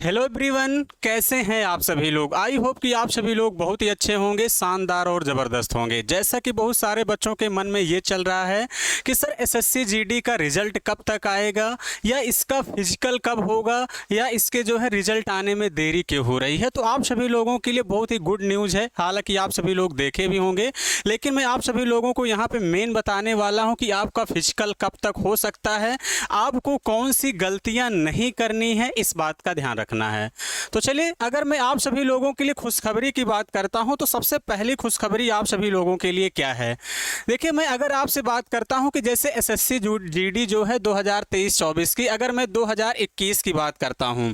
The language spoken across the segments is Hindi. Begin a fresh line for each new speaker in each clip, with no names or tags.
हेलो एवरीवन, कैसे हैं आप सभी लोग। आई होप कि आप सभी लोग बहुत ही अच्छे होंगे, शानदार और ज़बरदस्त होंगे। जैसा कि बहुत सारे बच्चों के मन में ये चल रहा है कि सर एसएससी जीडी का रिज़ल्ट कब तक आएगा, या इसका फिजिकल कब होगा, या इसके जो है रिज़ल्ट आने में देरी क्यों हो रही है। तो आप सभी लोगों के लिए बहुत ही गुड न्यूज़ है। हालांकि आप सभी लोग देखे भी होंगे, लेकिन मैं आप सभी लोगों को यहाँ पर मेन बताने वाला हूँ कि आपका फिजिकल कब तक हो सकता है, आपको कौन सी गलतियाँ नहीं करनी है, इस बात का ध्यान रखना है। तो चलिए, अगर मैं आप सभी लोगों के लिए खुशखबरी की बात करता हूं, तो सबसे पहली खुशखबरी आप सभी लोगों के लिए क्या है। देखिए, मैं अगर आपसे बात करता हूं कि जैसे एसएससी जीडी जो है 2023-24 की, अगर मैं 2021 की बात करता हूं,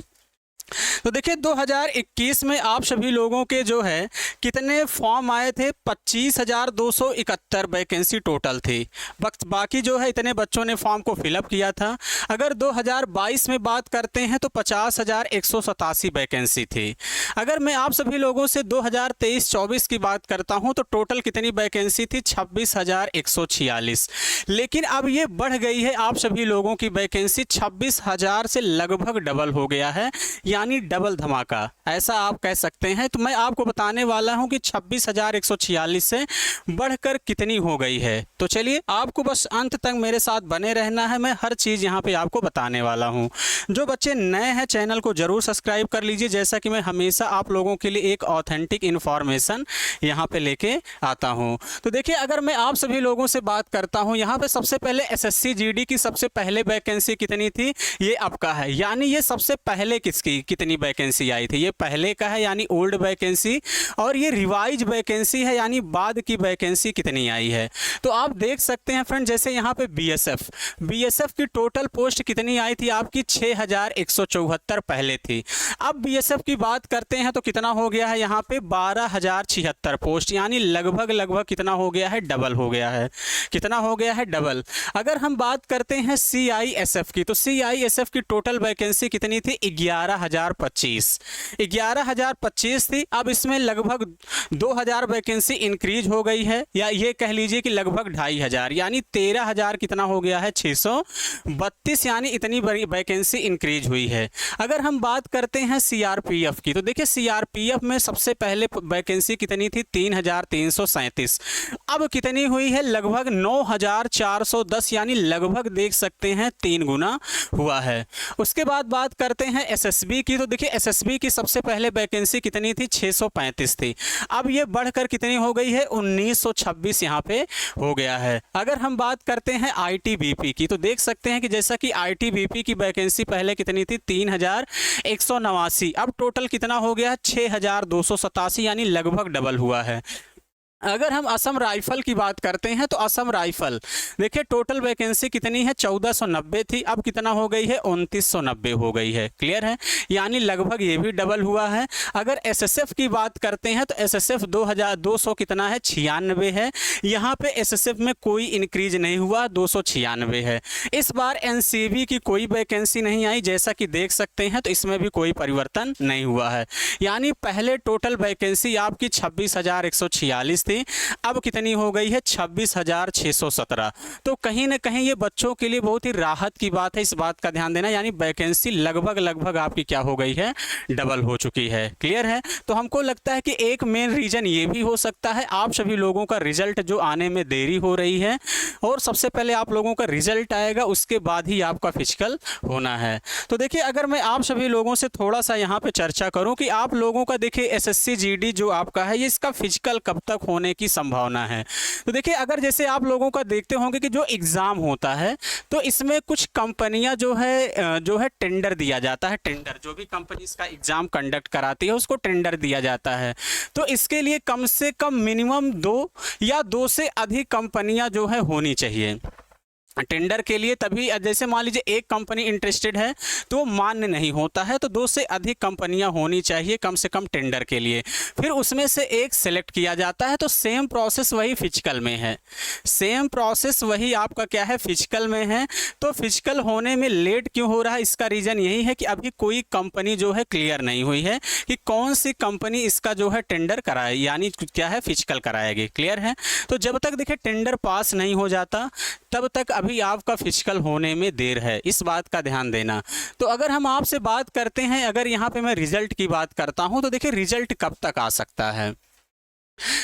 तो देखिए 2021 में आप सभी लोगों के जो है कितने फॉर्म आए थे। 25,271 वैकेंसी टोटल थी। बाकी जो है इतने बच्चों ने फॉर्म को फिलअप किया था। अगर 2022 में बात करते हैं तो 50,187 वैकेंसी थी। अगर मैं आप सभी लोगों से 2023-24 की बात करता हूं तो टोटल कितनी वैकेंसी थी, 26,146। लेकिन अब ये बढ़ गई है, आप सभी लोगों की वैकेंसी 26,000 से लगभग डबल हो गया है, यानी डबल धमाका ऐसा आप कह सकते हैं। तो मैं आपको बताने वाला हूं कि 26,146 से बढ़कर कितनी हो गई है। तो चलिए, आपको बस अंत तक मेरे साथ बने रहना है, मैं हर चीज़ यहां पे आपको बताने वाला हूं। जो बच्चे नए हैं, चैनल को जरूर सब्सक्राइब कर लीजिए, जैसा कि मैं हमेशा आप लोगों के लिए एक ऑथेंटिक इन्फॉर्मेशन यहां पे लेके आता हूं। तो देखिए, अगर मैं आप सभी लोगों से बात करता हूं, यहाँ पे सबसे पहले एसएससी जीडी की सबसे पहले वैकेंसी कितनी थी, ये आपका है, यानी ये सबसे पहले किसकी कितनी वैकेंसी आई थी, ये पहले का है यानी ओल्ड वैकेंसी, और ये रिवाइज वैकेंसी है यानी बाद की वैकेंसी कितनी आई है। तो आप देख सकते हैं फ्रेंड, जैसे यहाँ पे बीएसएफ की टोटल पोस्ट कितनी आई थी आपकी, 6,174 पहले थी। अब बीएसएफ की बात करते हैं तो कितना हो गया है यहाँ पे, 12,076 पोस्ट, यानी लगभग कितना हो गया है, डबल हो गया है। कितना हो गया है, डबल। अगर हम बात करते हैं सीआईएसएफ की, तो सीआईएसएफ की टोटल वैकेंसी कितनी थी, 11,025 थी। अब इसमें लगभग 2,000 वैकेंसी इंक्रीज हो गई है, या ये कह लीजिए कि लगभग 2,500, यानी 13,000 कितना हो गया है, 632, यानी इतनी बड़ी वैकेंसी इंक्रीज हुई है। अगर हम बात करते हैं सीआरपीएफ की, तो देखिए सीआरपीएफ में सबसे पहले वैकेंसी कितनी थी, 3,337। अब कितनी हुई है, लगभग 9,410, यानी लगभग देख सकते हैं 3 गुना हुआ है। उसके बाद बात करते हैं एसएसबी की, तो देखिए एसएसबी की सबसे पहले वैकेंसी कितनी थी, 635 थी। अब ये बढ़कर कितनी हो गई है, 1,926 यहाँ पे हो गया है। अगर हम बात करते हैं आईटीबीपी की, तो देख सकते हैं कि जैसा कि आईटीबीपी की वैकेंसी पहले कितनी थी, 3,189। अब टोटल कितना हो गया है, 6,287, यानी लगभग डबल हुआ है। अगर हम असम राइफल की बात करते हैं, तो असम राइफल देखिए टोटल वैकेंसी कितनी है, 1490 थी। अब कितना हो गई है, 2990 हो गई है। क्लियर है, यानी लगभग ये भी डबल हुआ है। अगर एसएसएफ की बात करते हैं तो एसएसएफ 2,200 कितना है, 96 है। यहाँ पे एसएसएफ में कोई इंक्रीज नहीं हुआ, 296 है। इस बार एनसीबी की कोई वैकेंसी नहीं आई, जैसा कि देख सकते हैं, तो इसमें भी कोई परिवर्तन नहीं हुआ है। यानी पहले टोटल वैकेंसी आपकी 26,146 थी, अब कितनी हो गई है, 26,617। तो कहीं ना कहीं ये बच्चों के लिए बहुत ही राहत की बात है, इस बात का ध्यान देना। यानी वैकेंसी लगभग आपकी क्या हो गई है, डबल हो चुकी है। क्लियर है। तो हमको लगता है कि एक मेन रीजन ये भी हो सकता है, आप सभी लोगों का रिजल्ट जो आने में देरी हो रही है, और सबसे पहले आप लोगों का रिजल्ट आएगा, उसके बाद ही आपका फिजिकल होना है। तो देखिए, अगर मैं आप सभी लोगों से थोड़ा सा यहाँ पे चर्चा करूँ कि आप लोगों का देखिए एसएससी जीडी जो आपका है, ये इसका फिजिकल कब तक होने की संभावना है। तो देखिए, अगर जैसे आप लोगों का देखते होंगे कि जो एग्जाम होता है, तो इसमें कुछ कंपनियां जो है टेंडर दिया जाता है। टेंडर, जो भी कंपनी इसका एग्जाम कंडक्ट कराती है, उसको टेंडर दिया जाता है। तो इसके लिए कम से कम मिनिमम 2 या 2 से अधिक कंपनियां जो है होनी चाहिए टेंडर के लिए। तभी जैसे मान लीजिए एक कंपनी इंटरेस्टेड है तो मान्य नहीं होता है, तो 2 से अधिक कंपनियां होनी चाहिए कम से कम टेंडर के लिए। फिर उसमें से एक सेलेक्ट किया जाता है। तो सेम प्रोसेस वही फिजिकल में है, सेम प्रोसेस वही आपका क्या है, फिजिकल में है। तो फिजिकल होने में लेट क्यों हो रहा है, इसका रीज़न यही है कि अभी कोई कंपनी जो है क्लियर नहीं हुई है कि कौन सी कंपनी इसका जो है टेंडर कराए, यानी क्या है, फिजिकल कराएगी। क्लियर है। तो जब तक देखिए टेंडर पास नहीं हो जाता, तब तक अभी आपका फिजिकल होने में देर है, इस बात का ध्यान देना। तो अगर हम आपसे बात करते हैं, अगर यहाँ पे मैं रिजल्ट की बात करता हूँ तो देखिए रिजल्ट कब तक आ सकता है।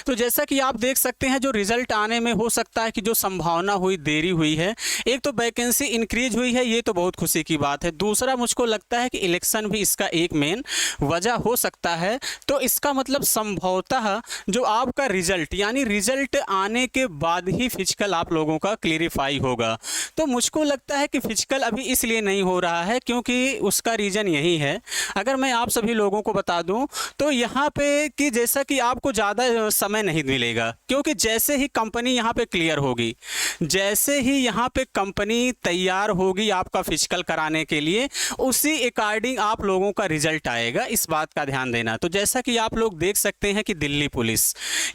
तो जैसा कि आप देख सकते हैं जो रिजल्ट आने में हो सकता है कि जो संभावना हुई देरी हुई है, एक तो वैकेंसी इंक्रीज हुई है, ये तो बहुत खुशी की बात है। दूसरा मुझको लगता है कि इलेक्शन भी इसका एक मेन वजह हो सकता है। तो इसका मतलब संभवतः जो आपका रिजल्ट यानी रिजल्ट आने के बाद ही फिजिकल आप लोगों का क्लियरिफाई होगा। तो मुझको लगता है कि फिजिकल अभी इसलिए नहीं हो रहा है क्योंकि उसका रीज़न यही है। अगर मैं आप सभी लोगों को बता दूं तो यहाँ पे कि जैसा कि आपको ज़्यादा समय नहीं मिलेगा, क्योंकि जैसे ही कंपनी यहाँ पे क्लियर होगी, जैसे ही यहाँ पे कंपनी तैयार होगी आपका फिजिकल कराने के लिए, उसी अकॉर्डिंग आप लोगों का रिजल्ट आएगा, इस बात का ध्यान देना। तो जैसा कि आप लोग देख सकते हैं कि दिल्ली पुलिस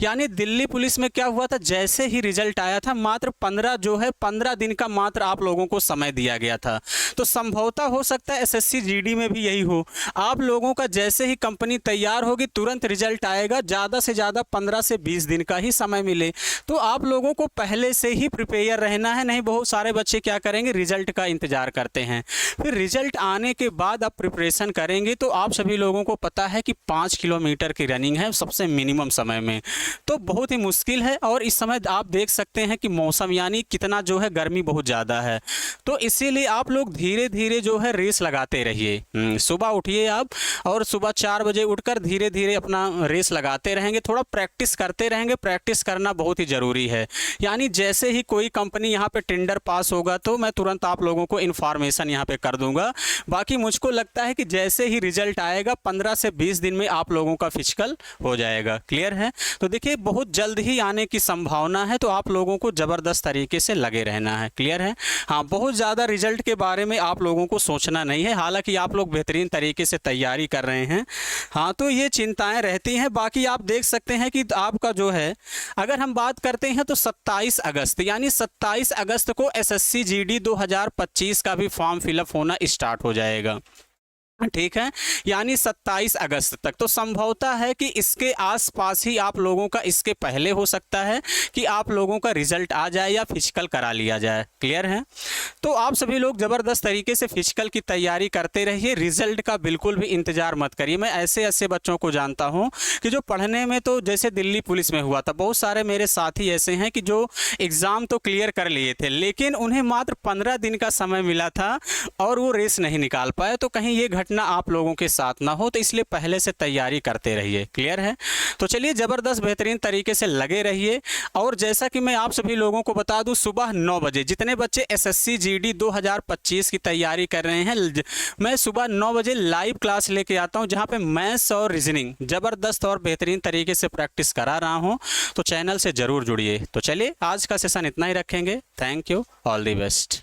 यानी दिल्ली पुलिस में क्या हुआ था, जैसे ही रिजल्ट आया था मात्र 15 दिन का मात्र आप लोगों को समय दिया गया था। तो संभवतः हो सकता है एसएससी जीडी में भी यही हो, आप लोगों का जैसे ही कंपनी तैयार होगी तुरंत रिजल्ट आएगा, ज़्यादा से ज़्यादा 15 से 20 दिन का ही समय मिले। तो आप लोगों को पहले से ही प्रिपेयर रहना है। नहीं बहुत सारे बच्चे क्या करेंगे, रिजल्ट का इंतजार करते हैं, फिर रिजल्ट आने के बाद आप प्रिपरेशन करेंगे। तो आप सभी लोगों को पता है कि 5 किलोमीटर की रनिंग है सबसे मिनिमम समय में, तो बहुत ही मुश्किल है। और इस समय आप देख सकते हैं कि मौसम यानी कितना जो है गर्मी बहुत ज़्यादा है, तो इसीलिए आप लोग धीरे धीरे जो है रेस लगाते रहिए। सुबह उठिए आप और सुबह 4 बजे उठकर धीरे धीरे अपना रेस लगाते रहेंगे, थोड़ा प्रैक्टिस करते रहेंगे। प्रैक्टिस करना बहुत ही ज़रूरी है, यानी जैसे ही कोई कंपनी यहाँ पे टेंडर पास होगा तो मैं तुरंत आप लोगों को इन्फॉर्मेशन यहाँ पे कर दूंगा। बाकी मुझको लगता है कि जैसे ही रिजल्ट आएगा 15 से 20 दिन में आप लोगों का फिजिकल हो जाएगा। क्लियर है? तो देखिए बहुत जल्द ही आने की संभावना है, तो आप लोगों को ज़बरदस्त तरीके से लगे रहना है। क्लियर है? हाँ, बहुत ज़्यादा रिजल्ट के बारे में आप लोगों को सोचना नहीं है, हालांकि आप लोग बेहतरीन तरीके से तैयारी कर रहे हैं। हाँ, तो ये चिंताएं रहती हैं। बाकी आप देख सकते हैं कि आपका जो है, अगर हम बात करते हैं तो 27 अगस्त यानी 27 अगस्त को एसएससी जीडी 2025 का भी फॉर्म फिलअप होना स्टार्ट हो जाएगा। ठीक है, यानी 27 अगस्त तक। तो संभवता है कि इसके आसपास ही आप लोगों का, इसके पहले हो सकता है कि आप लोगों का रिजल्ट आ जाए या फिजिकल करा लिया जाए। क्लियर है? तो आप सभी लोग ज़बरदस्त तरीके से फिजिकल की तैयारी करते रहिए, रिजल्ट का बिल्कुल भी इंतजार मत करिए। मैं ऐसे ऐसे बच्चों को जानता हूँ कि जो पढ़ने में, तो जैसे दिल्ली पुलिस में हुआ था, बहुत सारे मेरे साथी ऐसे हैं कि जो एग्ज़ाम तो क्लियर कर लिए थे लेकिन उन्हें मात्र 15 दिन का समय मिला था और वो रेस नहीं निकाल पाए। तो कहीं ये ना आप लोगों के साथ ना हो, तो इसलिए पहले से तैयारी करते रहिए। क्लियर है? तो चलिए ज़बरदस्त बेहतरीन तरीके से लगे रहिए। और जैसा कि मैं आप सभी लोगों को बता दूं, सुबह 9 बजे जितने बच्चे एसएससी जीडी 2025 की तैयारी कर रहे हैं, मैं सुबह 9 बजे लाइव क्लास लेके आता हूं, जहां पे मैथ्स और रीजनिंग ज़बरदस्त और बेहतरीन तरीके से प्रैक्टिस करा रहा हूं। तो चैनल से ज़रूर जुड़िए। तो चलिए आज का सेशन इतना ही रखेंगे। Thank you, all the best.